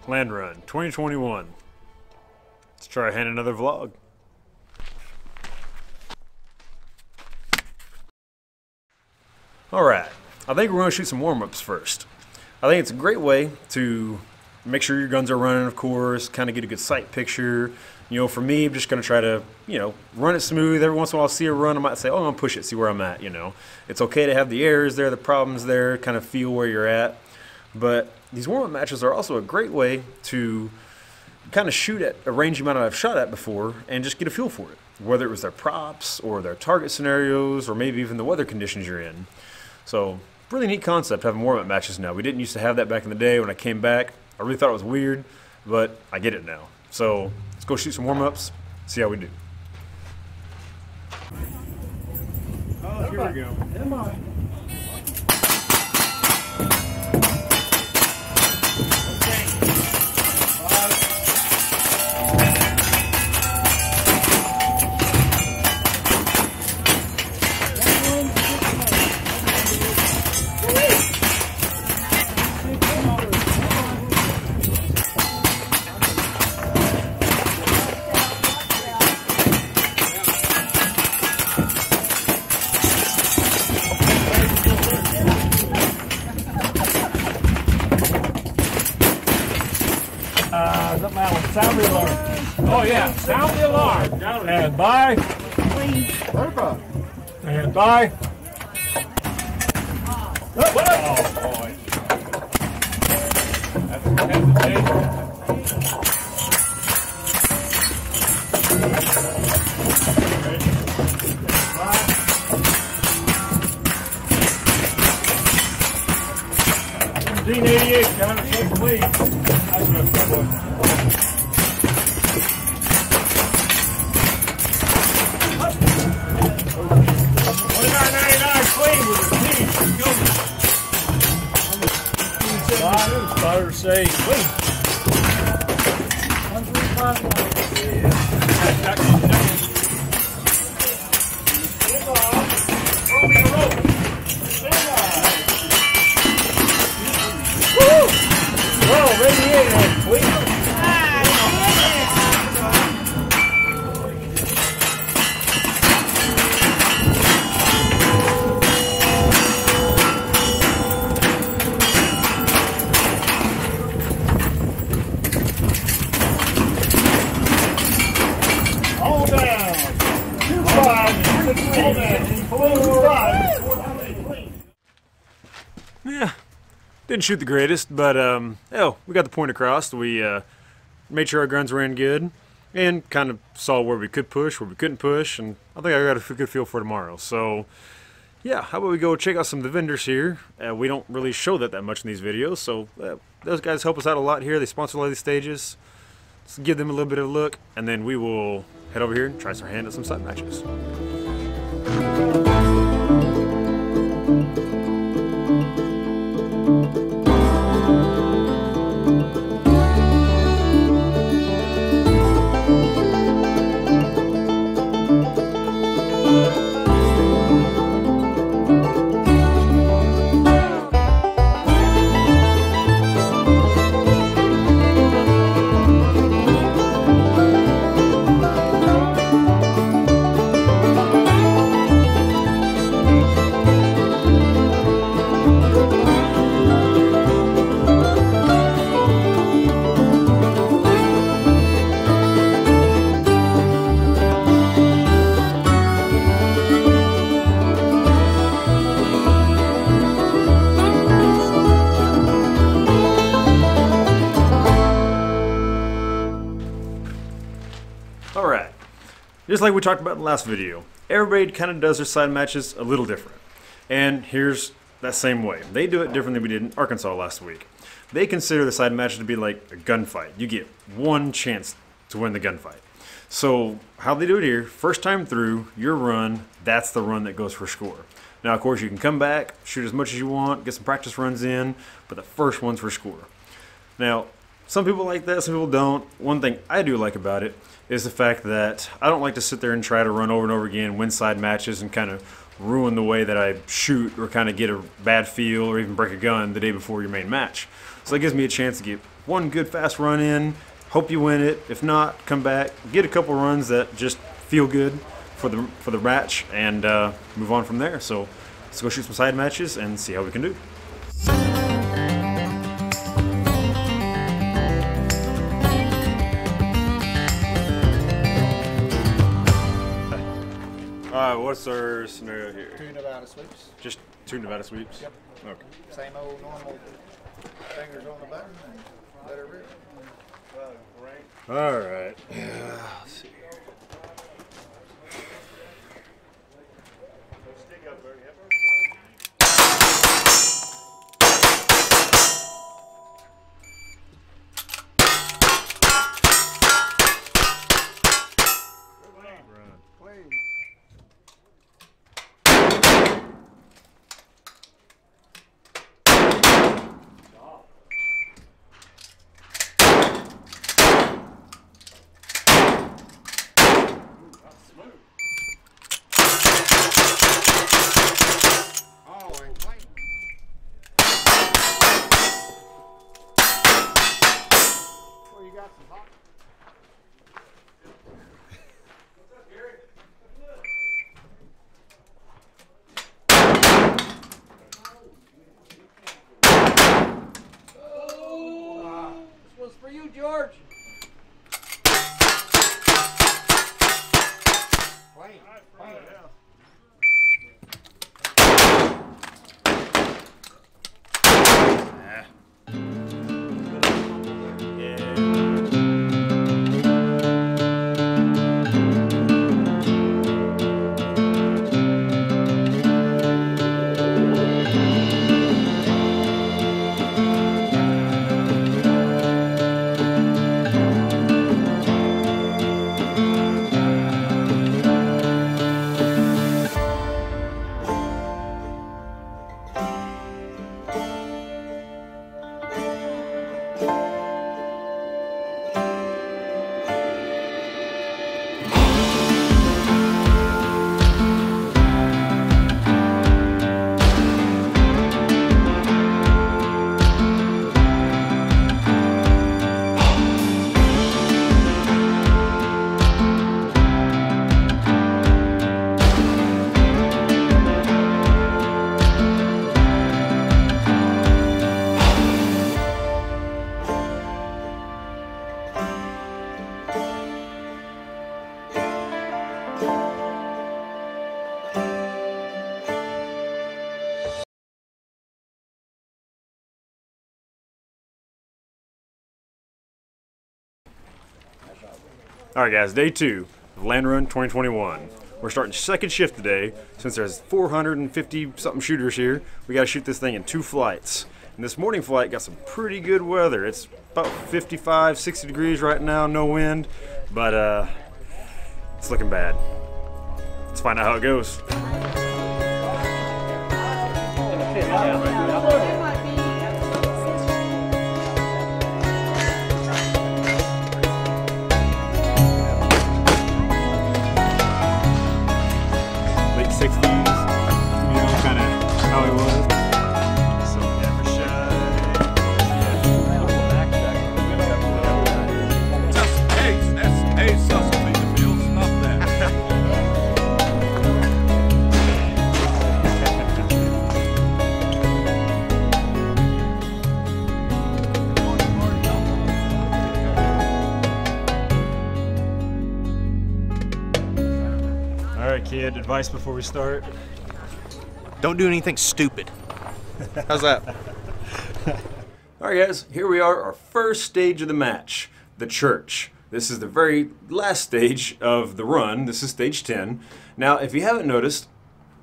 Land Run 2021. Let's try hand another vlog. Alright, I think we're going to shoot some warm-ups first. I think it's a great way to make sure your guns are running, of course, kind of get a good sight picture. You know, for me, I'm just going to try to, run it smooth. Every once in a while I'll see a run, I might say, oh, I'm going to push it, see where I'm at, It's okay to have the errors there, the problems there, kind of feel where you're at. But these warm-up matches are also a great way to kind of shoot at a range you might not have shot at before and just get a feel for it. Whether it was their props or their target scenarios or maybe even the weather conditions you're in. So, really neat concept having warm-up matches now. We didn't used to have that back in the day when I came back. I really thought it was weird, but I get it now. So, let's go shoot some warm-ups, see how we do. Oh, here we go. Come on. Sound the alarm. Oh yeah, sound the alarm. And by. And by. Oh boy. That's the danger. D88 down at take the lead. That's enough, my boy. Fire say, wait. 135. Throw me the rope. Woo! Whoa, radiator, please. Yeah, didn't shoot the greatest, but we got the point across. We made sure our guns ran good and kind of saw where we could push, where we couldn't push, and I think I got a good feel for tomorrow. So yeah, how about we go check out some of the vendors here. We don't really show that much in these videos, so those guys help us out a lot here. They sponsor a lot of these stages. Let's give them a little bit of a look, and then we will head over here and try our hand at some side matches. Alright, just like we talked about in the last video, everybody kind of does their side matches a little different. And here's that same way. They do it different than we did in Arkansas last week. They consider the side match to be like a gunfight. You get one chance to win the gunfight. So how they do it here, first time through, your run, that's the run that goes for score. Now of course you can come back, shoot as much as you want, get some practice runs in, but the first one's for score. Now, some people like that, some people don't. One thing I do like about it is the fact that I don't like to sit there and try to run over and over again, win side matches, and kind of ruin the way that I shoot or kind of get a bad feel or even break a gun the day before your main match. So that gives me a chance to get one good fast run in, hope you win it. If not, come back, get a couple runs that just feel good for the match, and move on from there. So let's go shoot some side matches and see how we can do. Alright, what's our scenario here? 2 Nevada sweeps. Just 2 Nevada sweeps? Yep. Okay. Same old normal fingers on the button and let her rip. Alright. Let's see. For you, George. Play. Alright guys, day 2 of Land Run 2021. We're starting second shift today. Since there's 450 something shooters here, we got to shoot this thing in 2 flights. And this morning flight got some pretty good weather. It's about 55, 60 degrees right now, no wind, but it's looking bad. Let's find out how it goes. Kid, advice before we start? Don't do anything stupid. How's that? Alright guys, here we are, our first stage of the match, the church. This is the very last stage of the run. This is stage 10. Now, if you haven't noticed,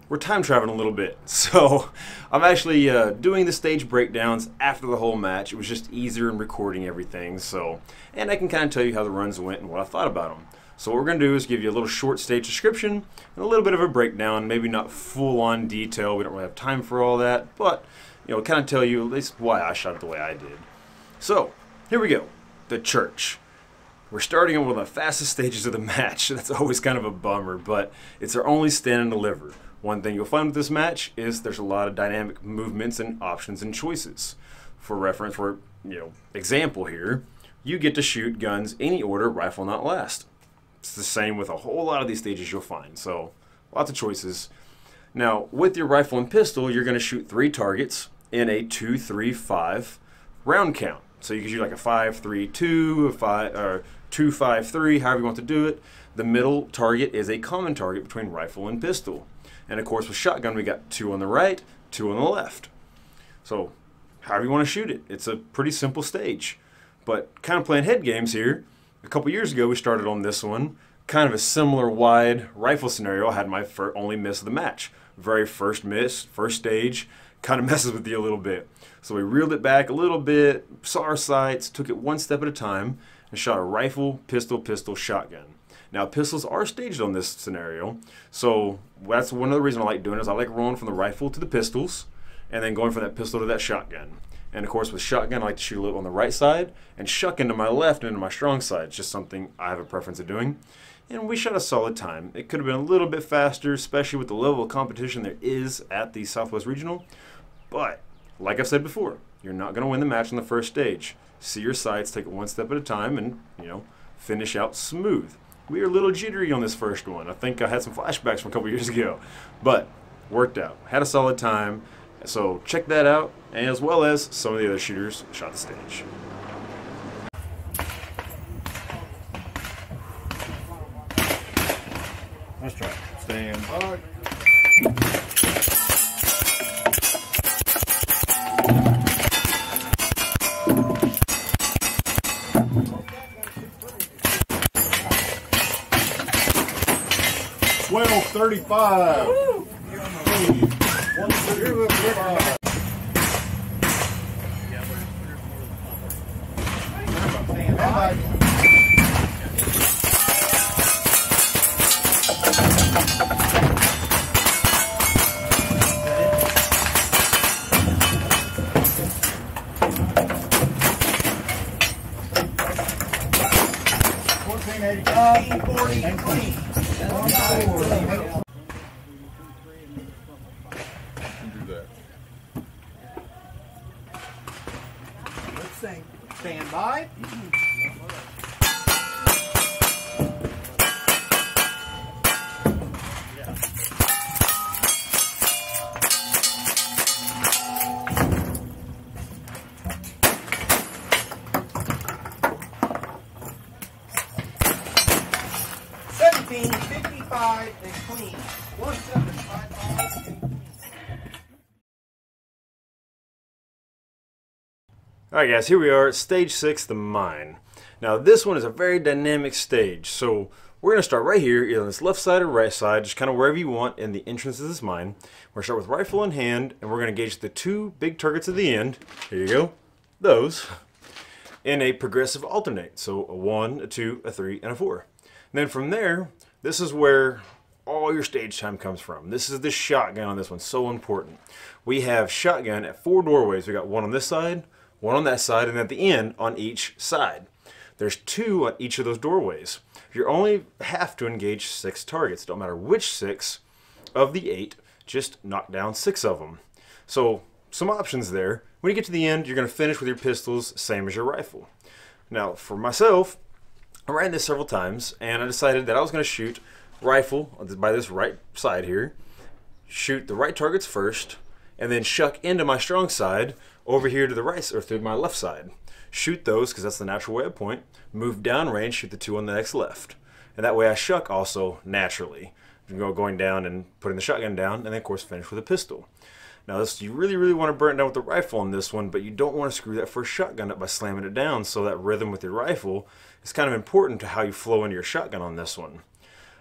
we're time traveling a little bit. So, I'm actually doing the stage breakdowns after the whole match. It was just easier in recording everything, so, and I can kind of tell you how the runs went and what I thought about them. So what we're going to do is give you a little short stage description and a little bit of a breakdown, maybe not full-on detail. We don't really have time for all that, but kind of tell you at least why I shot it the way I did. So here we go, the church. We're starting on one of the fastest stages of the match. That's always kind of a bummer, but it's our only stand and deliver. One thing you'll find with this match is there's a lot of dynamic movements and options and choices. For reference, for example here, you get to shoot guns any order, rifle not last. It's the same with a whole lot of these stages you'll find, so lots of choices. Now, with your rifle and pistol, you're going to shoot 3 targets in a 2-3-5 round count. So you can shoot like a 5-3-2, a 5 or 2-5-3, however you want to do it. The middle target is a common target between rifle and pistol. And of course with shotgun we got 2 on the right, 2 on the left. So however you want to shoot it, it's a pretty simple stage. But kind of playing head games here, a couple years ago we started on this one, kind of a similar wide rifle scenario. I had my only miss of the match. Very first miss, first stage, kind of messes with you a little bit. So we reeled it back a little bit, saw our sights, took it one step at a time, and shot a rifle, pistol, pistol, shotgun. Now pistols are staged on this scenario, so that's one of the reasons I like doing it, is I like rolling from the rifle to the pistols, and then going from that pistol to that shotgun. And of course with shotgun I like to shoot a little on the right side, and shotgun to my left and into my strong side. It's just something I have a preference of doing. And we shot a solid time. It could have been a little bit faster, especially with the level of competition there is at the Southwest Regional, but like I've said before, you're not going to win the match on the first stage. See your sights, take it one step at a time, and finish out smooth. We were a little jittery on this first one. I think I had some flashbacks from a couple years ago, but worked out. Had a solid time, so check that out, as well as some of the other shooters shot the stage. Let's try it. Stand by. 12:35. Woo! 1:35. Stand by. And clean. 1755. Alright guys, here we are at stage 6, the mine. Now this one is a very dynamic stage, so we're going to start right here, either on this left side or right side, just kind of wherever you want in the entrance of this mine. We're going to start with rifle in hand, and we're going to engage the 2 big targets at the end, here you go, those, in a progressive alternate, so a 1, a 2, a 3, and a 4. And then from there, this is where all your stage time comes from. This is the shotgun on this one, so important. We have shotgun at 4 doorways. We got 1 on this side, 1 on that side, and at the end on each side. There's 2 on each of those doorways. You only have to engage 6 targets. Don't matter which 6 of the 8, just knock down 6 of them. So some options there. When you get to the end, you're going to finish with your pistols, same as your rifle. Now for myself, I ran this several times, and I decided that I was going to shoot rifle by this right side here, shoot the right targets first, and then shuck into my strong side over here to the right, or through my left side. Shoot those, because that's the natural way I point, move down range, shoot the 2 on the next left. And that way I shuck also naturally. You can go going down and putting the shotgun down, and then of course finish with a pistol. Now this, you really want to burn it down with the rifle on this one, but you don't want to screw that first shotgun up by slamming it down, so that rhythm with your rifle is kind of important to how you flow into your shotgun on this one.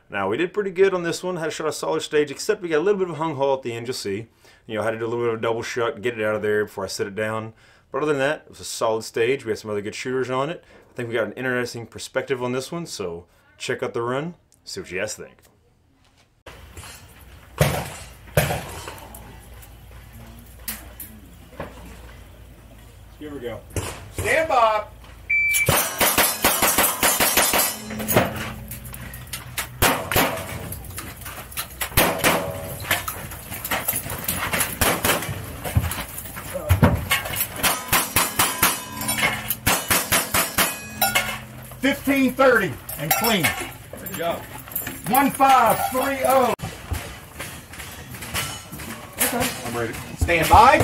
Now we did pretty good on this one, had shot a solid stage, except we got a little bit of a hung haul at the end, you'll see. I had to do a little bit of a double shuck, get it out of there before I set it down. But other than that, it was a solid stage. We had some other good shooters on it. I think we got an interesting perspective on this one, so check out the run, see what you guys think. Here we go. Stand by. 1530 and clean. Good job. 1530. I'm ready. Stand by.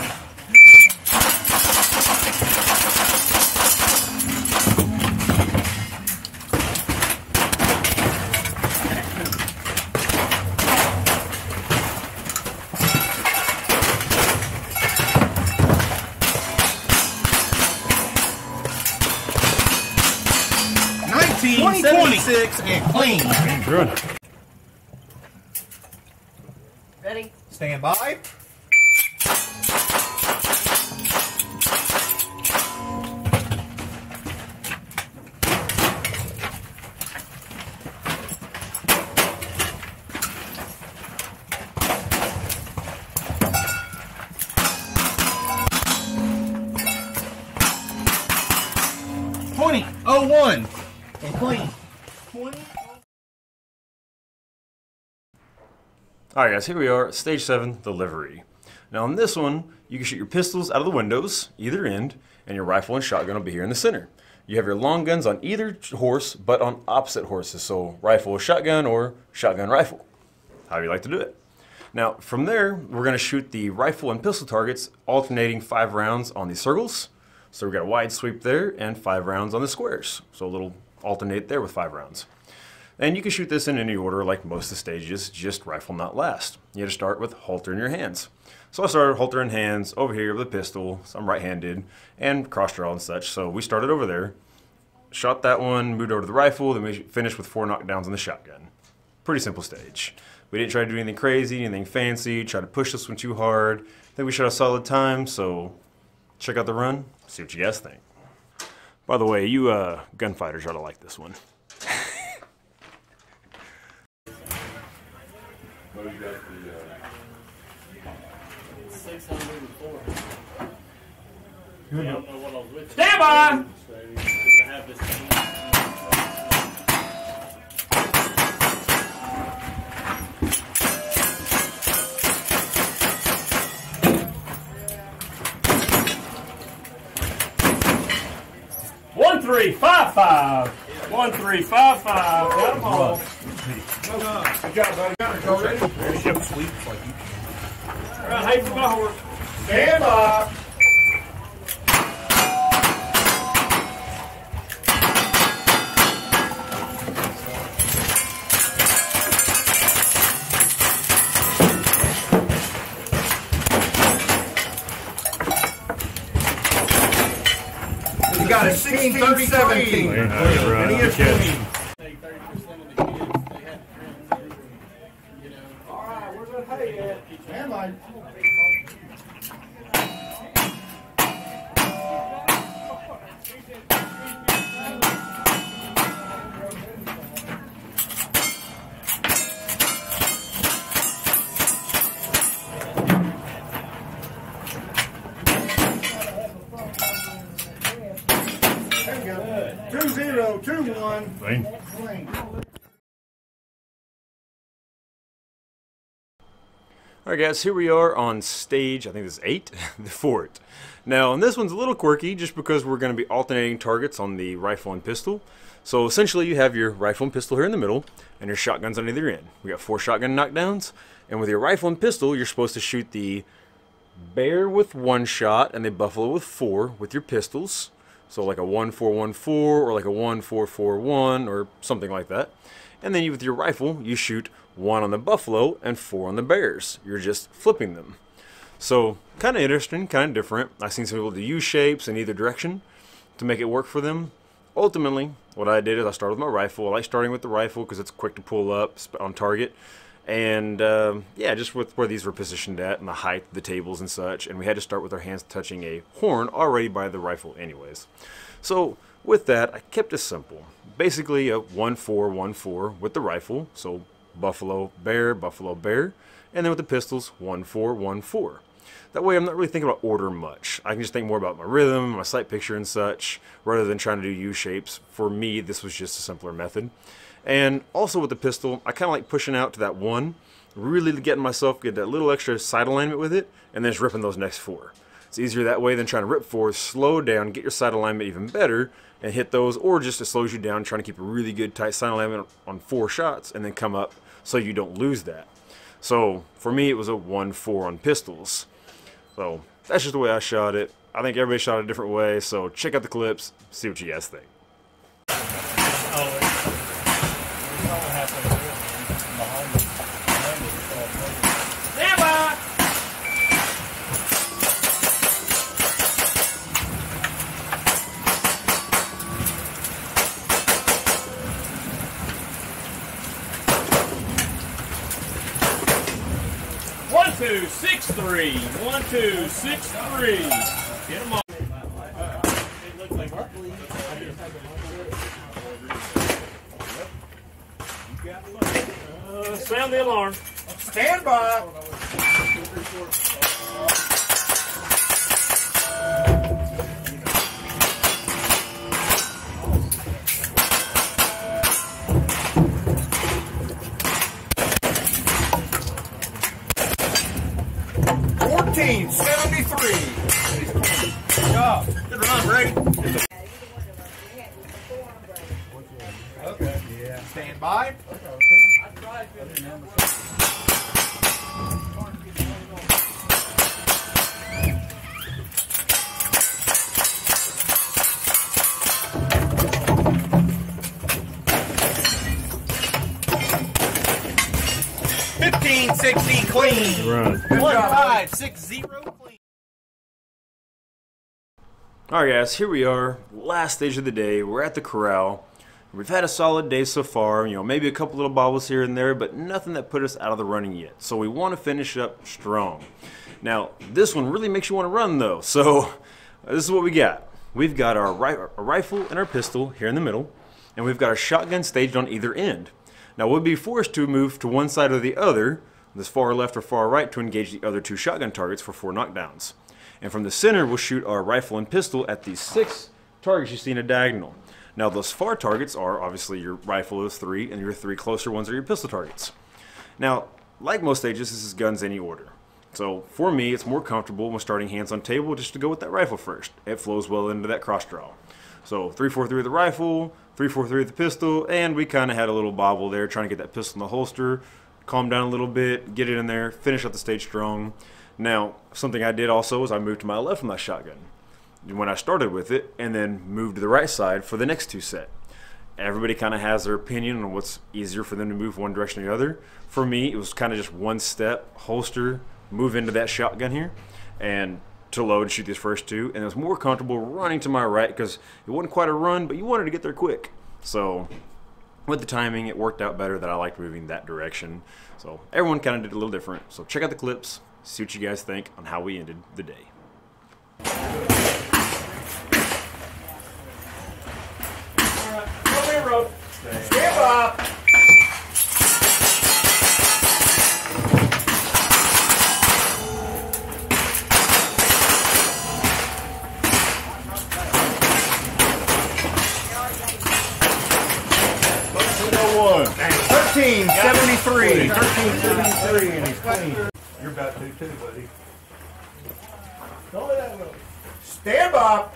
And clean. Good. Ready? Stand by. .01 and clean. Alright guys, here we are at Stage 7, the livery. Now on this one, you can shoot your pistols out of the windows, either end, and your rifle and shotgun will be here in the center. You have your long guns on either horse, but on opposite horses, so rifle shotgun or shotgun rifle, however you like to do it. Now from there, we're going to shoot the rifle and pistol targets, alternating 5 rounds on the circles. So we've got a wide sweep there, and 5 rounds on the squares, so a little alternate there with 5 rounds. And you can shoot this in any order like most of the stages, just rifle not last. You have to start with halter in your hands. So I started halter in hands over here with a pistol, so I'm right-handed, and cross draw and such. So we started over there, shot that one, moved over to the rifle, then we finished with 4 knockdowns on the shotgun. Pretty simple stage. We didn't try to do anything crazy, anything fancy, try to push this one too hard. I think we shot a solid time, so check out the run, see what you guys think. By the way, you gunfighters ought to like this one. What you got the 604. I don't know what I was with. Stand by! Because I have this thing. One, 1355. 1355. Got them all. Good job, buddy. Go ready. All right, hey for my horse. Stand by. You got a 16, 30, 17. All right, good catch. Say 30% of the kids, they had friends, you know. All right, where's that hay at? Stand by. There you go. 2-0, 2-1. Clean. Clean. Alright guys, here we are on stage, I think this is 8, the fort. Now, and this one's a little quirky just because we're going to be alternating targets on the rifle and pistol. So essentially you have your rifle and pistol here in the middle, and your shotguns on either end. We got 4 shotgun knockdowns, and with your rifle and pistol, you're supposed to shoot the bear with 1 shot and the buffalo with 4 with your pistols. So like a 1-4-1-4 or like a 1-4-4-1 or something like that. And then with your rifle, you shoot 1 on the buffalo and 4 on the bears. You're just flipping them. So kind of interesting, kind of different. I've seen some people do U-shapes in either direction to make it work for them. Ultimately, what I did is I started with my rifle. I like starting with the rifle because it's quick to pull up on target. And yeah, just with where these were positioned at and the height of the tables and such. And we had to start with our hands touching a horn already by the rifle anyways. So with that, I kept it simple. Basically a 1-4-1-4 with the rifle. So buffalo, bear, and then with the pistols, 1-4-1-4. That way I'm not really thinking about order much. I can just think more about my rhythm, my sight picture and such, rather than trying to do U-shapes. For me, this was just a simpler method. And also with the pistol, I kind of like pushing out to that 1, really getting myself, get that little extra side alignment with it, and then just ripping those next 4. It's easier that way than trying to rip forward, slow down, get your sight alignment even better, and hit those, or just it slows you down trying to keep a really good tight sight alignment on 4 shots and then come up so you don't lose that. So for me, it was a 1-4 on pistols. So that's just the way I shot it. I think everybody shot it a different way, so check out the clips, see what you guys think. One, two, 6, 3. 1, 2, 6, 3. Get them on. Sound the alarm. Stand by. Good job. Good run, Brady. Okay. Yeah. Stand by. $15.60 clean. Run. 1560 clean. Alright guys, here we are, last stage of the day. We're at the corral. We've had a solid day so far, maybe a couple little bobbles here and there, but nothing that put us out of the running yet. So we want to finish up strong. Now, this one really makes you want to run though. So this is what we got. We've got our rifle and our pistol here in the middle, and we've got our shotgun staged on either end. Now we'll be forced to move to one side or the other, this far left or far right, to engage the other 2 shotgun targets for 4 knockdowns. And from the center, we'll shoot our rifle and pistol at these 6 targets you see in a diagonal. Now, those far targets are obviously your rifle is 3, and your 3 closer ones are your pistol targets. Now, like most stages, this is guns any order. So for me, it's more comfortable when starting hands on table just to go with that rifle first. It flows well into that cross draw. So 3-4-3 with the rifle, 3-4-3 with the pistol, and we kind of had a little bobble there trying to get that pistol in the holster, calm down a little bit, get it in there, finish up the stage strong. Now, something I did also is I moved to my left from my shotgun when I started with it, and then moved to the right side for the next 2 set. Everybody kind of has their opinion on what's easier for them to move one direction or the other. For me, it was kind of just one step, holster, move into that shotgun here, and to load and shoot these first 2. And it was more comfortable running to my right because it wasn't quite a run, but you wanted to get there quick. So with the timing, it worked out better that I liked moving that direction. So everyone kind of did a little different. So check out the clips. See what you guys think on how we ended the day. Stand by. $13.73. $13.73, and he's clean. You're about to too, buddy. Stand by.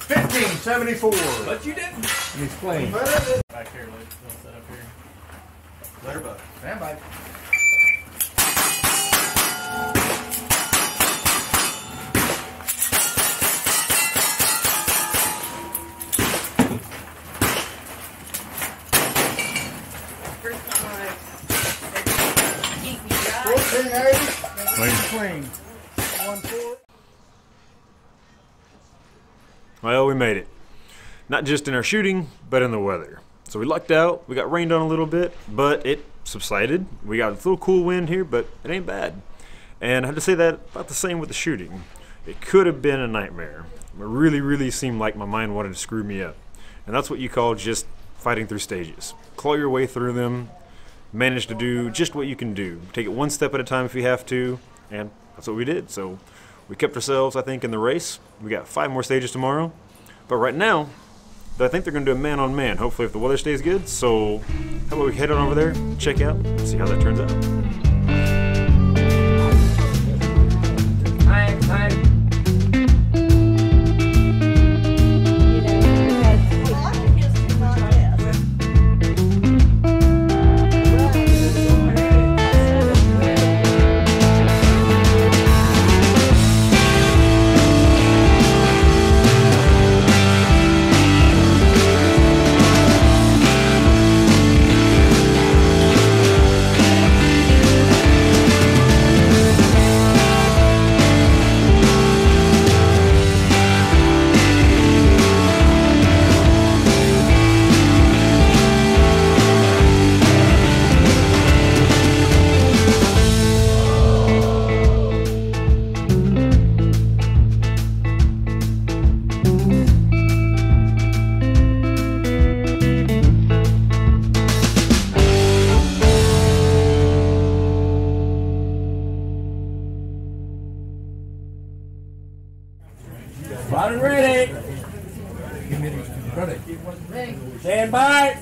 $15.74. But you didn't. And he's clean. Back here, let's set up here. Let her buck. Stand by. Clean. Well, we made it. Not just in our shooting, but in the weather. So we lucked out. We got rained on a little bit, but it subsided. We got a little cool wind here, but it ain't bad. And I had to say that about the same with the shooting. It could have been a nightmare. It really seemed like my mind wanted to screw me up. And that's what you call just fighting through stages. Claw your way through them, manage to do just what you can do. Take it one step at a time if you have to, And that's what we did. So we kept ourselves, I think, in the race. We got 5 more stages tomorrow. But right now, I think they're going to do a man-on-man, hopefully if the weather stays good. So how about we head on over there, check out, see how that turns out. Loud and ready. Stand by.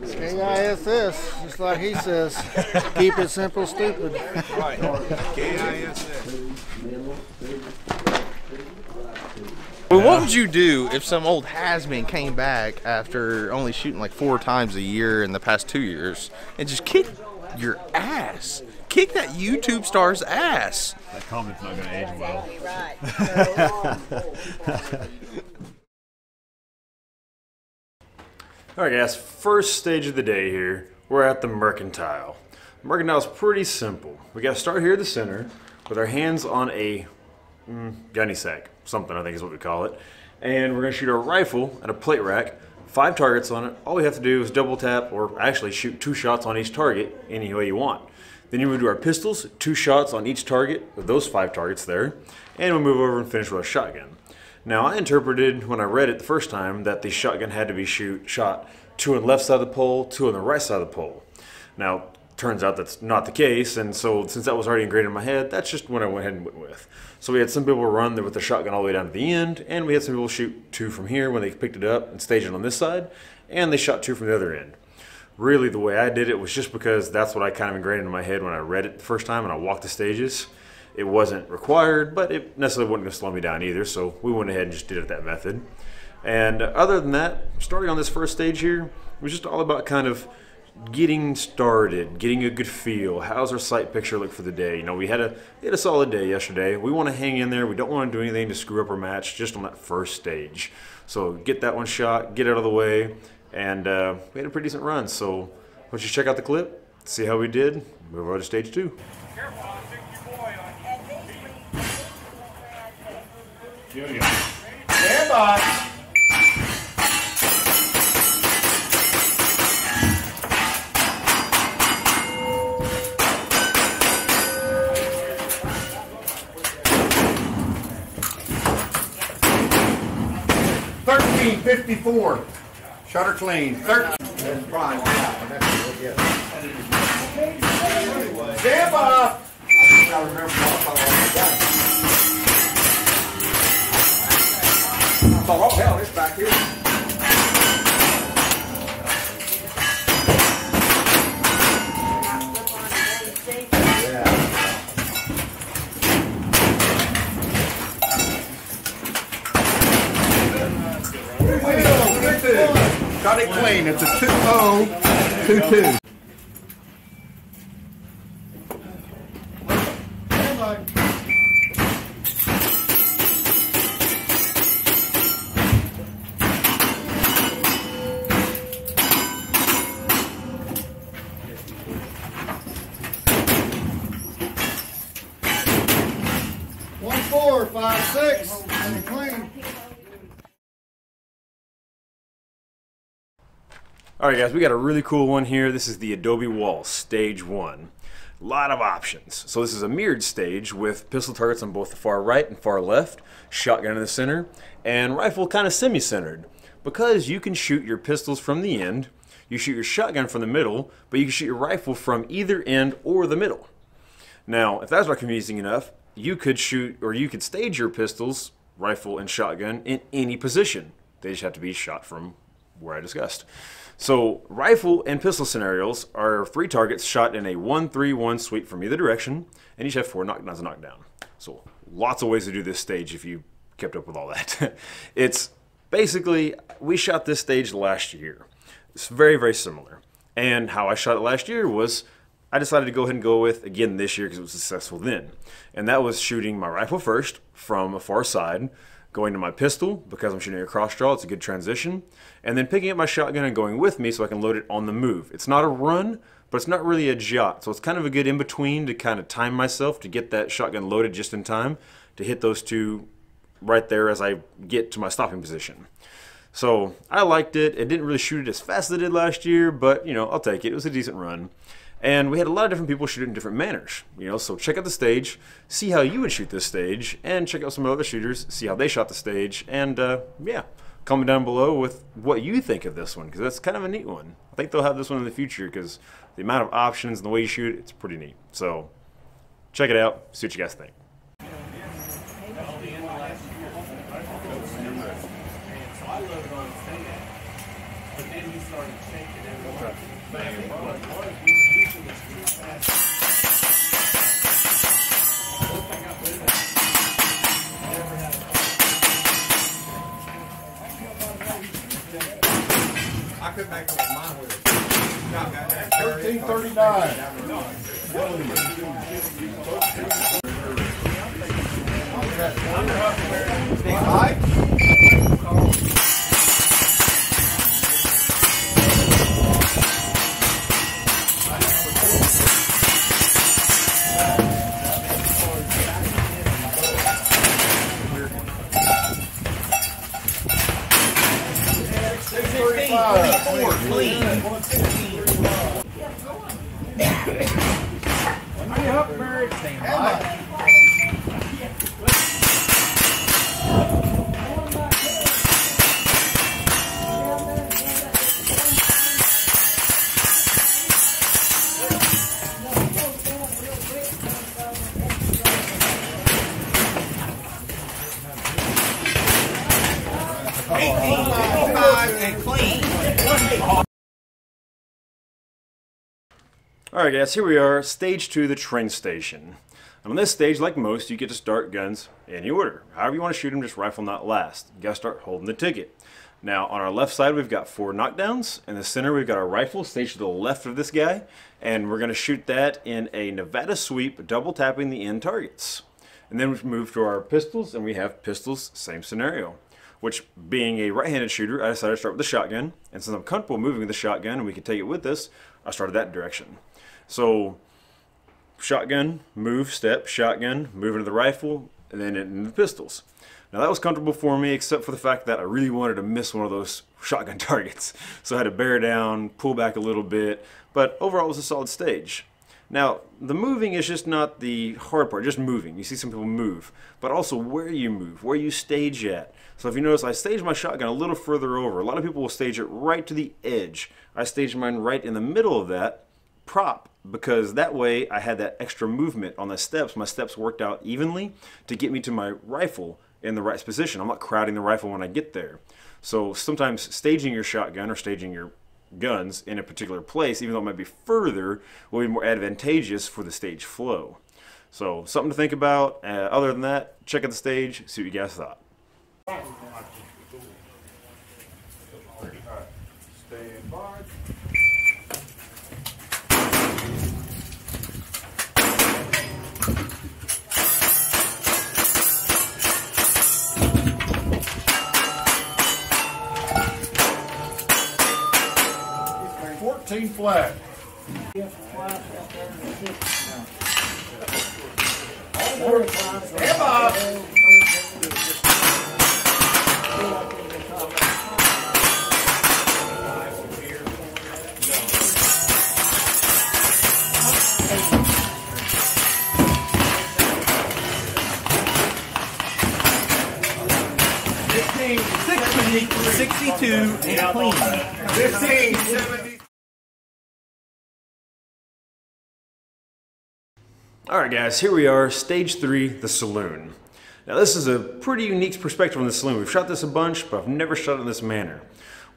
S.A.S.S, just like he says, keep it simple, stupid. Right. K-I-S-S. Well, what would you do if some old has-been came back after only shooting like 4 times a year in the past 2 years and just kick your ass? Kick that YouTube star's ass. That comment's not going to age well. Alright guys, first stage of the day here. We're at the Mercantile. Mercantile's pretty simple. We got to start here at the center with our hands on a gunny sack, something I think is what we call it. And we're going to shoot our rifle at a plate rack, 5 targets on it. All we have to do is double tap, or actually shoot 2 shots on each target any way you want. Then you move to our pistols, 2 shots on each target with those 5 targets there. And we'll move over and finish with our shotgun. Now I interpreted when I read it the first time that the shotgun had to be shot 2 on the left side of the pole, 2 on the right side of the pole. Now turns out that's not the case, and so since that was already ingrained in my head, that's just what I went ahead and went with. So we had some people run with the shotgun all the way down to the end, and we had some people shoot 2 from here when they picked it up and staged it on this side, and they shot 2 from the other end. Really the way I did it was just because that's what I kind of ingrained in my head when I read it the first time and I walked the stages. It wasn't required, but it necessarily wasn't going to slow me down either, so we went ahead and just did it that method. And other than that, starting on this first stage here, it was just all about kind of getting started, getting a good feel. How's our sight picture look for the day? You know, we had a solid day yesterday. We want to hang in there. We don't want to do anything to screw up our match just on that first stage. So get that one shot, get out of the way, and we had a pretty decent run. So why don't you check out the clip, See how we did? Move on to stage 2. Stand by. $13.54. Shutter clean. 13. Stand by. I remember oh hell, it's back here. Got it clean. It's a 2-0-2-2. One, 4, 5, 6, and clean. Alright guys, we got a really cool one here. This is the Adobe Wall, stage 1. A lot of options. So this is a mirrored stage with pistol targets on both the far right and far left, shotgun in the center, and rifle kind of semi-centered. Because you can shoot your pistols from the end, you shoot your shotgun from the middle, but you can shoot your rifle from either end or the middle. Now, if that's not confusing enough, you could shoot, or you could stage your pistols, rifle and shotgun, in any position. They just have to be shot from where I discussed. So rifle and pistol scenarios are 3 targets shot in a 1-3-1 sweep from either direction, and each have 4 knockdowns and knockdown. So lots of ways to do this stage if you kept up with all that. It's basically, we shot this stage last year. It's very, very similar. And how I shot it last year was, I decided to go ahead and go with again this year because it was successful then. And that was shooting my rifle first from a far side, going to my pistol because I'm shooting a cross draw, it's a good transition, and then picking up my shotgun and going with me so I can load it on the move. It's not a run, but it's not really a jot, so it's kind of a good in-between to kind of time myself to get that shotgun loaded just in time to hit those 2 right there as I get to my stopping position. So I liked it. It didn't really shoot it as fast as it did last year, but you know, I'll take it. It was a decent run. And we had a lot of different people shoot it in different manners, you know, so check out the stage, see how you would shoot this stage, and check out some other shooters, see how they shot the stage, and yeah, comment down below with what you think of this one, because that's kind of a neat one. I think they'll have this one in the future, because the amount of options and the way you shoot it, it's pretty neat. So check it out, see what you guys think. I could make up mine with it. 1339. Stand by. Alright guys, here we are, stage 2, the train station. And on this stage, like most, you get to start guns in any order. However you want to shoot them, just rifle not last. You got to start holding the ticket. Now, on our left side, we've got 4 knockdowns. In the center, we've got our rifle staged to the left of this guy. And we're going to shoot that in a Nevada sweep, double tapping the end targets. And then we move to our pistols, and we have pistols, same scenario. Which, being a right-handed shooter, I decided to start with the shotgun. And since I'm comfortable moving with the shotgun and we can take it with us, I started that direction. So shotgun, move, step, shotgun, move into the rifle, and then into the pistols. Now that was comfortable for me, except for the fact that I really wanted to miss one of those shotgun targets. So I had to bear down, pull back a little bit, but overall it was a solid stage. Now, the moving is just not the hard part, just moving. You see some people move, but also where you move, where you stage at. So if you notice, I staged my shotgun a little further over. A lot of people will stage it right to the edge. I staged mine right in the middle of that prop, because that way I had that extra movement on the steps. My steps worked out evenly to get me to my rifle in the right position. I'm not crowding the rifle when I get there. So sometimes staging your shotgun or staging your guns in a particular place, even though it might be further, will be more advantageous for the stage flow. So something to think about. Other than that, check out the stage, see what you guys thought. Stand by. Flat. Stand by. 62 and clean. 15, 70. Alright guys, here we are, stage 3, the saloon. Now this is a pretty unique perspective on the saloon. We've shot this a bunch, but I've never shot it in this manner.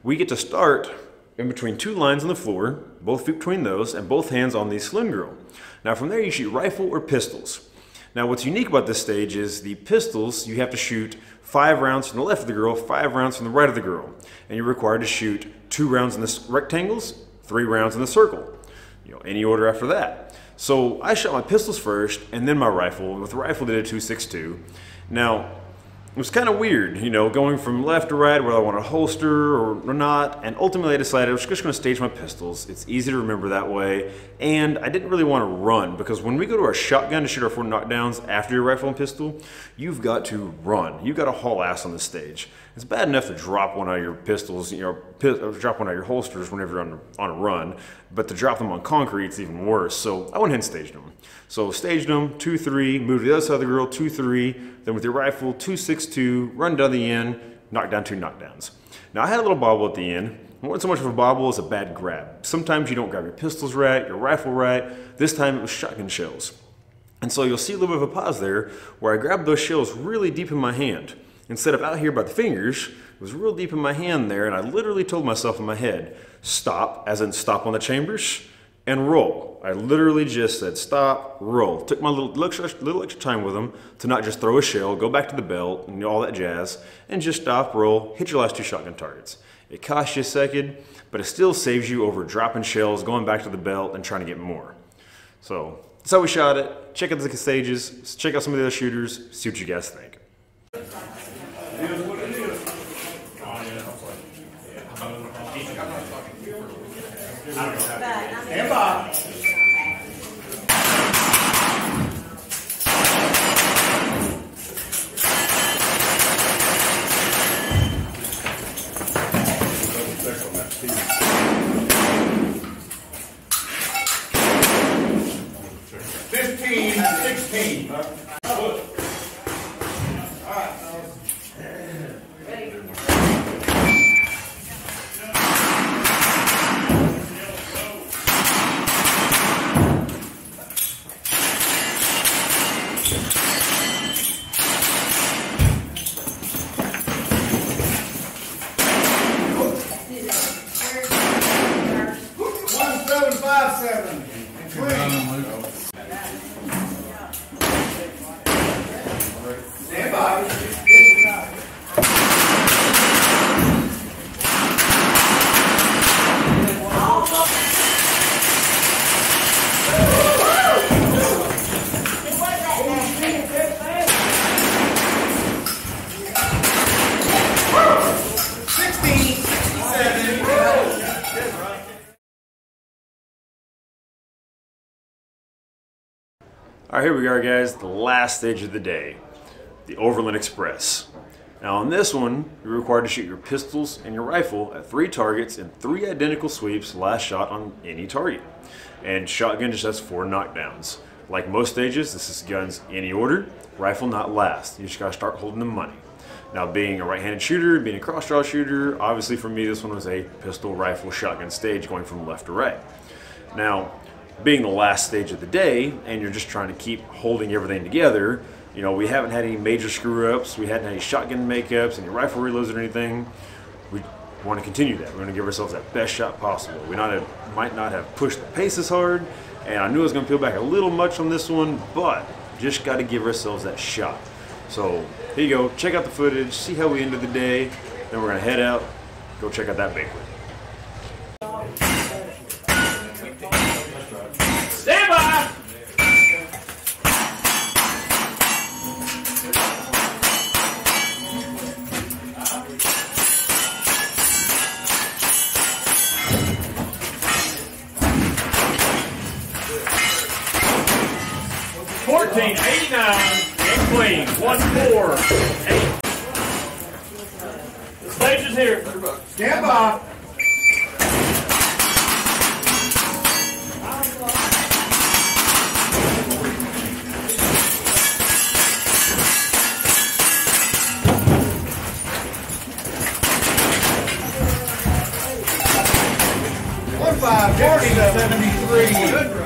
We get to start in between two lines on the floor, both feet between those, and both hands on the saloon girl. Now from there you shoot rifle or pistols. Now what's unique about this stage is the pistols, you have to shoot 5 rounds from the left of the girl, 5 rounds from the right of the girl. And you're required to shoot 2 rounds in the rectangles, 3 rounds in the circle. Any order after that. So I shot my pistols first and then my rifle. With the rifle did a 2.62. Now it was kind of weird, going from left to right, whether I want to holster or not, and ultimately I decided I was just going to stage my pistols. It's easy to remember that way, and I didn't really want to run, because when we go to our shotgun to shoot our 4 knockdowns after your rifle and pistol, you've got to run. You've got to haul ass on the stage. It's bad enough to drop one out of your pistols, drop one out of your holsters whenever you're on a run, but to drop them on concrete, it's even worse. So I went ahead and staged them. So staged them, 2-3, moved to the other side of the girl, 2-3, then with your rifle, 2.62, run down the end, knock down 2 knockdowns. Now I had a little bobble at the end. It wasn't so much of a bobble as a bad grab. Sometimes you don't grab your pistols right, your rifle right. This time it was shotgun shells. And so you'll see a little bit of a pause there where I grabbed those shells really deep in my hand. Instead of out here by the fingers, it was real deep in my hand there, and I literally told myself in my head, stop, as in stop on the chambers, and roll. I literally just said stop, roll. Took my little extra time with them to not just throw a shell, go back to the belt, and all that jazz, and just stop, roll, hit your last 2 shotgun targets. It costs you a second, but it still saves you over dropping shells, going back to the belt, and trying to get more. So that's how we shot it. Check out the stages, check out some of the other shooters, see what you guys think. Stand by. All right, here we are, guys. The last stage of the day, the Overland Express. Now on this one, you're required to shoot your pistols and your rifle at 3 targets in 3 identical sweeps, last shot on any target. And shotgun just has 4 knockdowns. Like most stages, this is guns any order, rifle not last. You just gotta start holding the money. Now being a right-handed shooter, being a cross-draw shooter, obviously for me this one was a pistol, rifle, shotgun stage going from left to right. Now, being the last stage of the day, and you're just trying to keep holding everything together, you know, we haven't had any major screw-ups, we hadn't had any shotgun makeups, any rifle reloads or anything. We want to continue that. We're going to give ourselves that best shot possible. We might not have pushed the pace as hard, and I knew I was going to peel back a little much on this one, but just got to give ourselves that shot. So here you go, check out the footage, see how we ended the day, then we're going to head out, go check out that banquet. Stand by! $14.89 in clean. 148. The stage is here. Stand by. $14.73.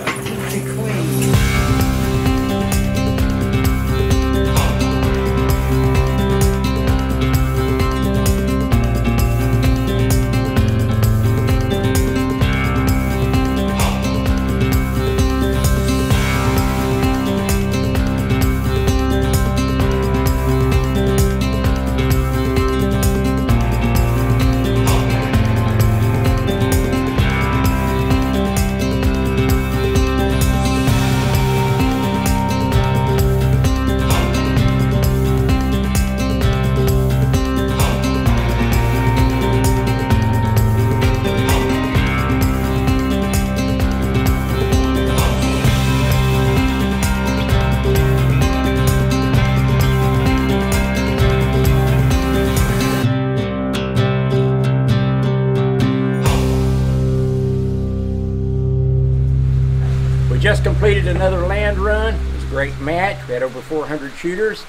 Just completed another land run. It was a great match. We had over 400 shooters.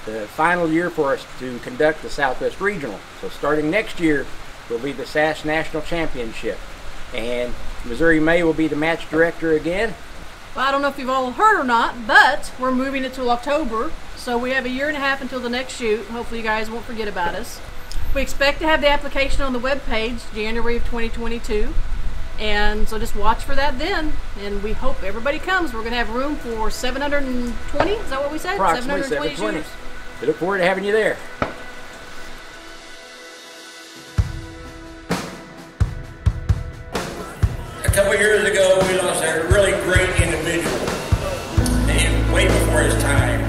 The final year for us to conduct the Southwest Regional. So starting next year will be the S.A.S.S National Championship. And Missouri May will be the match director again. Well, I don't know if you've all heard or not, but we're moving it to October. So we have a year and a half until the next shoot. Hopefully you guys won't forget about us. We expect to have the application on the webpage January of 2022. And so just watch for that then, and we hope everybody comes. We're going to have room for 720, is that what we said? Approximately 720. shooters. We look forward to having you there. A couple years ago, we lost a really great individual, and way before his time.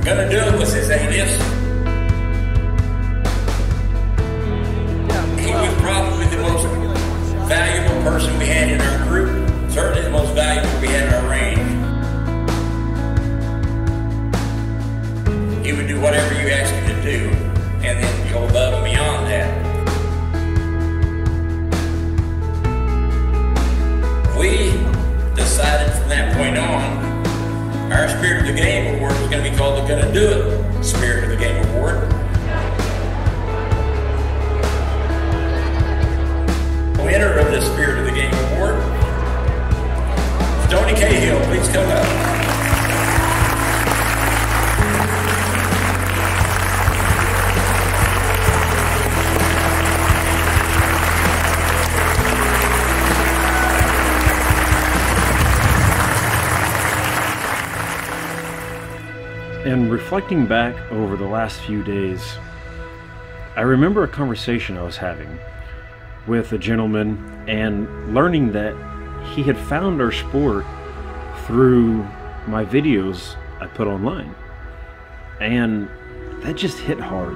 Gonna do it with his alias. He was probably the most valuable person we had in our group, certainly the most valuable we had in our range. He would do whatever you asked him to do, and then go above and beyond that. We decided from that point on, our Spirit of the Game Award was going to be called the Gonna Do It Spirit of the Game Award. Winner of the Spirit of the Game Award, Tony Cahill, please come up. And reflecting back over the last few days, I remember a conversation I was having with a gentleman and learning that he had found our sport through my videos I put online. And that just hit hard.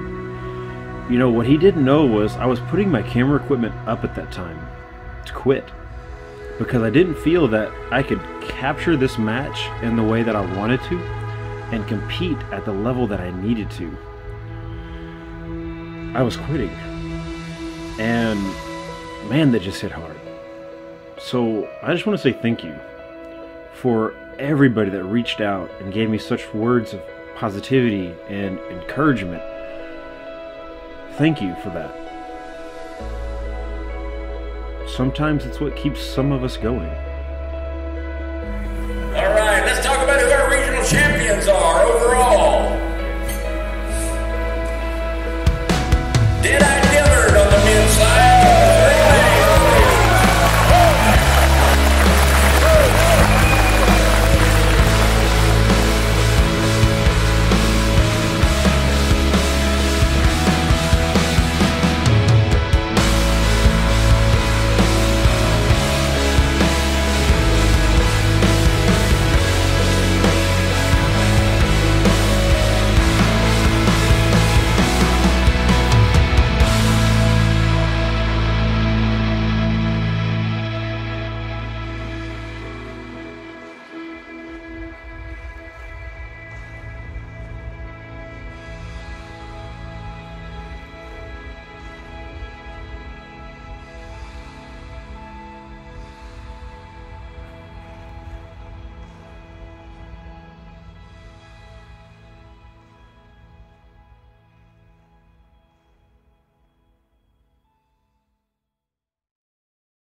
You know, what he didn't know was I was putting my camera equipment up at that time to quit. because I didn't feel that I could capture this match in the way that I wanted to and compete at the level that I needed to. I was quitting. And man, that just hit hard. So I just want to say thank you for everybody that reached out and gave me such words of positivity and encouragement. Thank you for that. Sometimes it's what keeps some of us going.